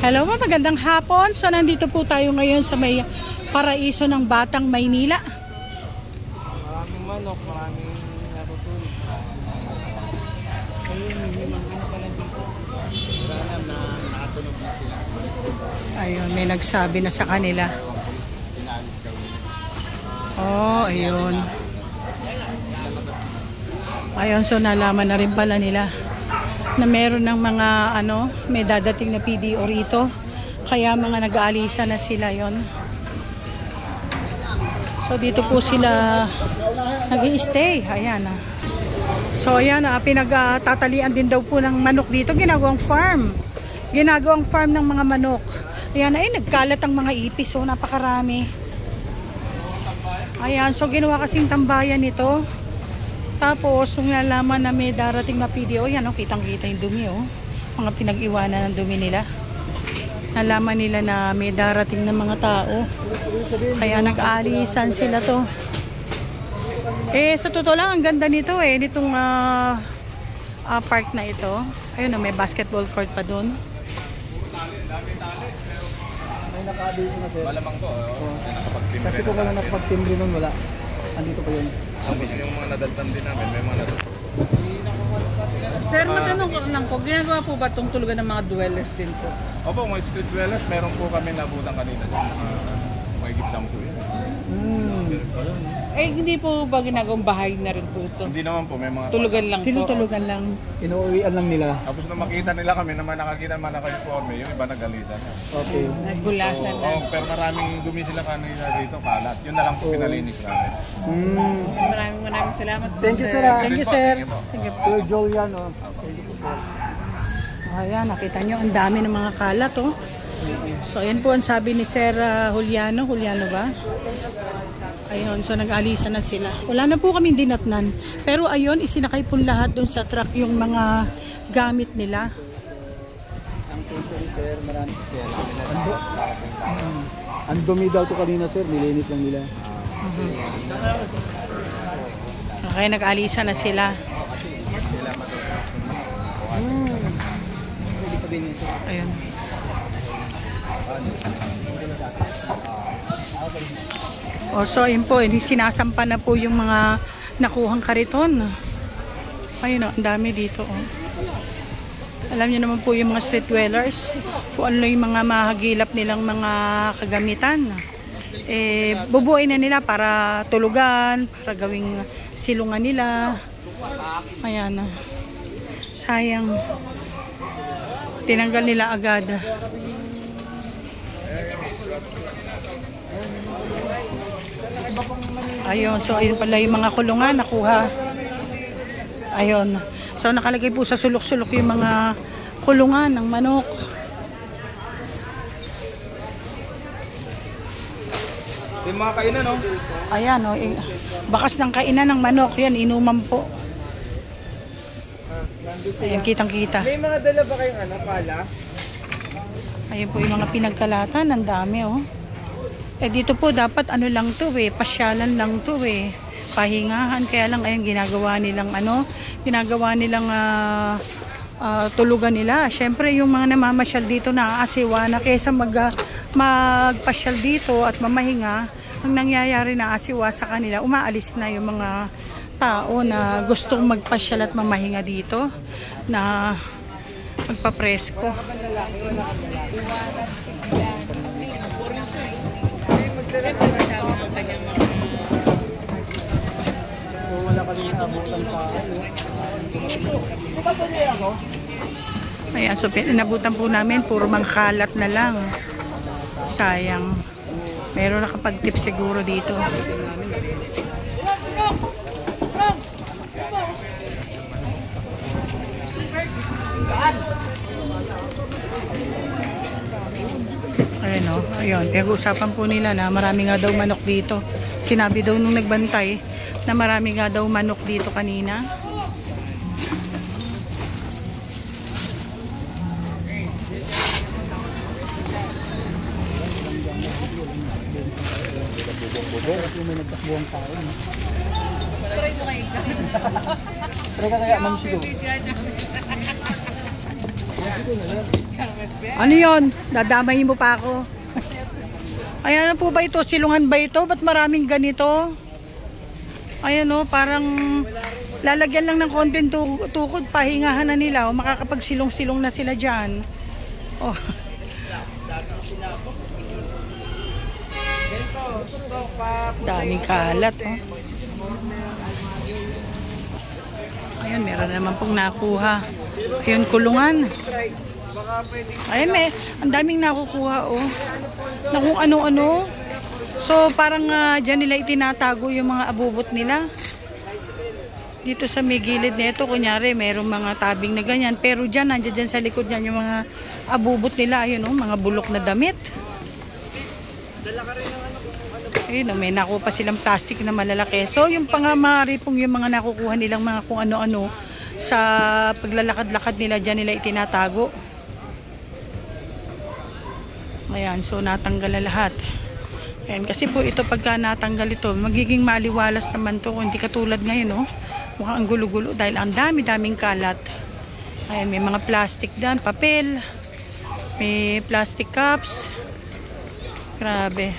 Hello, magandang hapon. So nandito po tayo ngayon sa may paraiso ng Batang, Maynila. Maraming manok, maraming natutulog. Ayun, may mga ano pala dito. Maraming na nakatunog na sila. Ayun, may nagsabi na sa kanila. Oh, ayun. Ayun, so nalaman na rin pala nila na meron ng mga may dadating na PDO rito. Kaya mga nag-aalisa na sila yon. So dito po sila nag-i-stay. Ayan ah. So ayan ah, pinagtatalian din daw po ng manok dito. Ginagawang farm. Ginagawang farm ng mga manok. Ayan ay nagkalat ang mga ipis. So napakarami. Ayan, so ginawa kasing tambayan nito. Tapos, nung nalaman na may darating na PDO, yan o, kitang-kita yung dumi o. Mga pinag-iwanan ng dumi nila. Nalaman nila na may darating na mga tao. Kaya nag-aalisan sila to. Eh, sa totoo lang, ang ganda nito eh. Nitong park na ito. Ayun o, may basketball court pa doon. May naka-abis na sir. Malamang to. Kasi kung wala nakapag-timbre nun, wala. Andito pa yun. Yung mga nadagdan din namin, may mga nadagdan. Sir, matanong ko lang po, ginagawa po ba itong tulugan ng mga dwellers din po? Opo, mga street dwellers, meron po kami nabutan kanina. Mga gipsam po yun. Eh, hindi po ba ginagawang bahay na rin po ito? Hindi naman po, may mga... Tulugan lang po. Tinutulugan lang. Inuuwian lang nila. Tapos nung makita nila kami, naman nakakita naman naka-informe, yung iba nagalitan. Okay. Nagbulasan na. Oo, pero maraming dumi sila kanina dito, kalat. Yun na lang po pinalinis namin. Maraming salamat po, Thank you, sir. Thank you, sir. Thank you po. Sir Julian, oh. Thank you po, sir. Ayan, nakita nyo, ang dami ng mga kalat oh. So ayan po ang sabi ni Sir Juliano ba? Ayun, so nag-alisa na sila. Wala na po kami dinatnan. Pero ayun, isinakay po lahat dun sa truck yung mga gamit nila. Ang sir, marami sir. Ang dumi daw to kanina sir, nilinis lang nila. Okay, nag-alisa na sila. Ayun. O so ayun po, sinasampa na po yung mga nakuhang kariton. Ayun o, ang dami dito o. Alam niyo naman po yung mga street dwellers, kung ano yung mga mahagilap nilang mga kagamitan. Eh, bubuhay na nila para tulugan, para gawing silungan nila. Ayan. Sayang. Tinanggal nila agad. Ayun, so ayun pala yung mga kulungan nakuha. Ayun. So nakalagay po sa sulok-sulok yung mga kulungan ng manok. Yung mga kainan, no? Ayan, oh, bakas ng kainan ng manok. Yan, inuman po. Ayan, kitang-kita. May mga dala ba kayong pala? Ayun po yung mga pinagkalatan. Ang dami, oh. Eh dito po dapat lang to eh, pasyalan lang to eh, pahingahan. Kaya lang ayun ginagawa nilang ginagawa nilang tulugan nila. Syempre yung mga namamasyal dito naaasiwa na kaysa magpasyal dito at mamahinga, ang nangyayari na asiwa sa kanila, umaalis na yung mga tao na gustong magpasyal at mamahinga dito na magpapresko. So wala kami naabutan pa. Ayan, so inabutan po namin, puro mga kalat na lang. Sayang. Meron nakapag-tip siguro dito. Ayun o, ayun. Pinag-uusapan po nila na marami nga daw manok dito. Sinabi daw nung nagbantay na marami nga daw manok dito kanina. May nagtakbuhang tao. Try ka kaya, Ma'am Sigo. Ma'am Sigo na lang. Ano yon? Dadamay mo pa ako. Ayan, ano po ba ito? Silungan ba ito? Ba't maraming ganito? Ayan o, parang lalagyan lang ng konting tukod, pahingahan na nila. O, makakapagsilong-silong na sila dyan. O. Daming kalat o. Ayan, meron naman pong nakuha. Ayun, kulungan. Ayan, ang daming nakukuha o. Na kung ano-ano. So parang dyan nila itinatago yung mga abubot nila. Dito sa may gilid nito, kunyari mayroong mga tabing na ganyan. Pero dyan, nandiyan dyan sa likod niyan yung mga abubot nila. Ayun o, mga bulok na damit. Ayun o, may nakuha pa silang plastic na malalaki. So yung pangamari pong yung mga nakukuha nilang mga kung ano-ano sa paglalakad-lakad nila, dyan nila itinatago. Ayan, so natanggal na lahat. Ayan, kasi po ito pagka natanggal ito, magiging maliwalas naman to. Hindi katulad ngayon, no? Mukhang ang gulo-gulo dahil ang dami-daming kalat. Ayan, may mga plastic dyan, papel, may plastic cups. Grabe.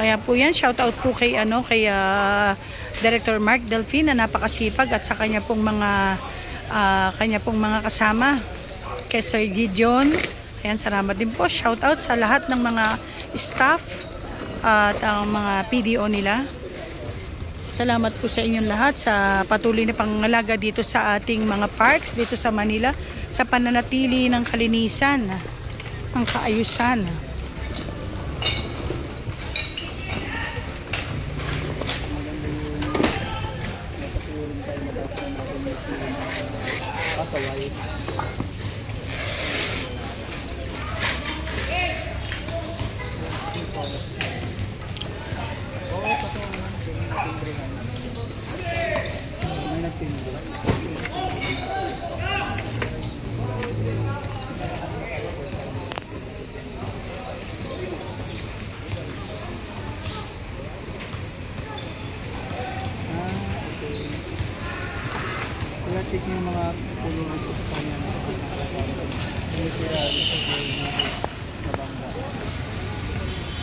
Kaya po yan, shout out po kay Director Mark Delfin na napakasipag at sa kanya pong mga kasama. Kay Sir Gideon. Ayan, salamat din po. Shout out sa lahat ng mga staff at ang mga PDO nila. Salamat po sa inyong lahat sa patuloy na pangangalaga dito sa ating mga parks dito sa Manila, sa pananatili ng kalinisan, ng kaayusan. Check yung mga kulungan sa Espanya na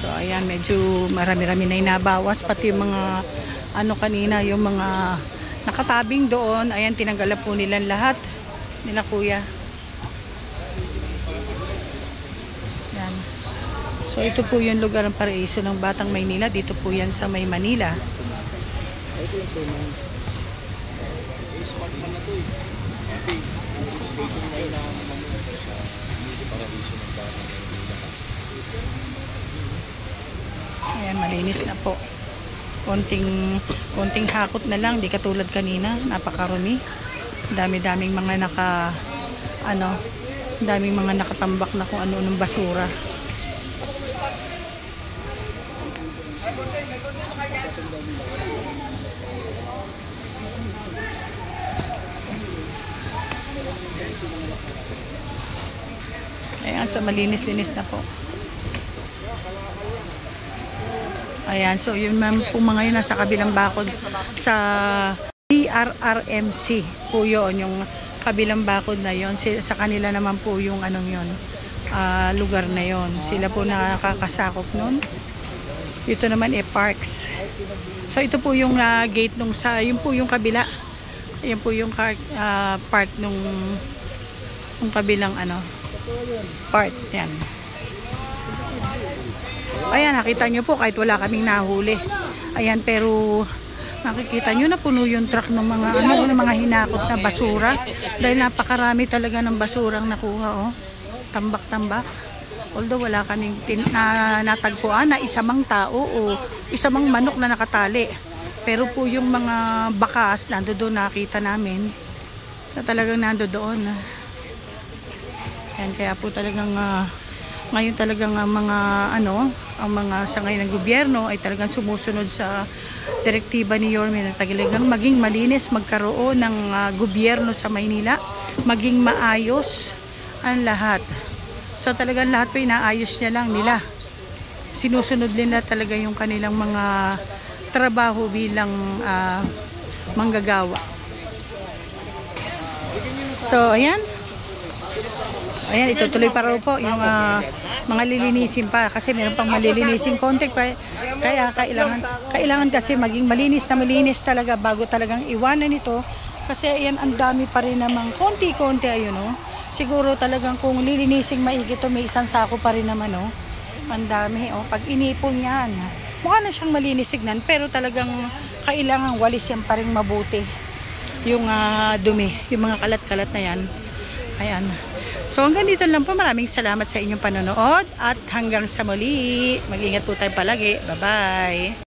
So ayan, medyo marami-rami na inabawas, pati yung mga kanina, yung mga nakatabing doon. Ayan, tinanggal po nila lahat nila kuya. Yan. So ito po yung lugar ng paraiso ng Batang Maynila. Dito po yan sa May Manila. Ayan, malinis na po. Konting hakot na lang, di katulad kanina, napakarumi. Dami-daming mga daming mga nakatambak na kung ano ng basura. Ayan, so malinis-linis na po. Ayan, so yun ma'am po mga yun nasa kabilang bakod sa DRRMC po yun, yung kabilang bakod na yun. Sa kanila naman po yung lugar na yun. Sila po nakakasakop nun. Ito naman parks. So ito po yung gate nung yun po yung kabila. Yan po yung park nung kabilang part. Yan. Ayan, nakita nyo po kahit wala kaming nahuli. Ayan, pero makikita nyo na puno yung truck ng mga hinakot na basura. Dahil napakarami talaga ng basurang nakuha, oh. Tambak-tambak. Although wala kaming natagpuan na isamang tao o isamang manok na nakatali. Pero po yung mga bakas nandoon nakita namin. So talagang nandoon. Ayan, kaya po talagang ngayon talagang ang mga sangay ng gobyerno ay talagang sumusunod sa direktiba ni Yorme na talagang maging malinis, magkaroon ng gobyerno sa Maynila, maging maayos ang lahat. So talagang lahat po inaayos niya lang nila. Sinusunod nila talaga yung kanilang mga trabaho bilang manggagawa. So ayan. Ayan, itutuloy pa raw po yung mga lilinisin pa kasi meron pang malilinisin konti pa. Kaya kailangan kasi maging malinis talaga bago talagang iwanan ito. Kasi ayan, ang dami pa rin namang konti-konti ayun oh. Siguro talagang kung lilinisin maigi to, may isang sako pa rin naman oh. Ang dami oh. Pag inipon yan, mukha na siyang malinis tignan pero talagang kailangan walis yan pa rin mabuti. Yung dumi, yung mga kalat-kalat na yan. Ayan. So hanggang dito lang po. Maraming salamat sa inyong panonood at hanggang sa muli. Mag-ingat po tayo palagi. Bye-bye.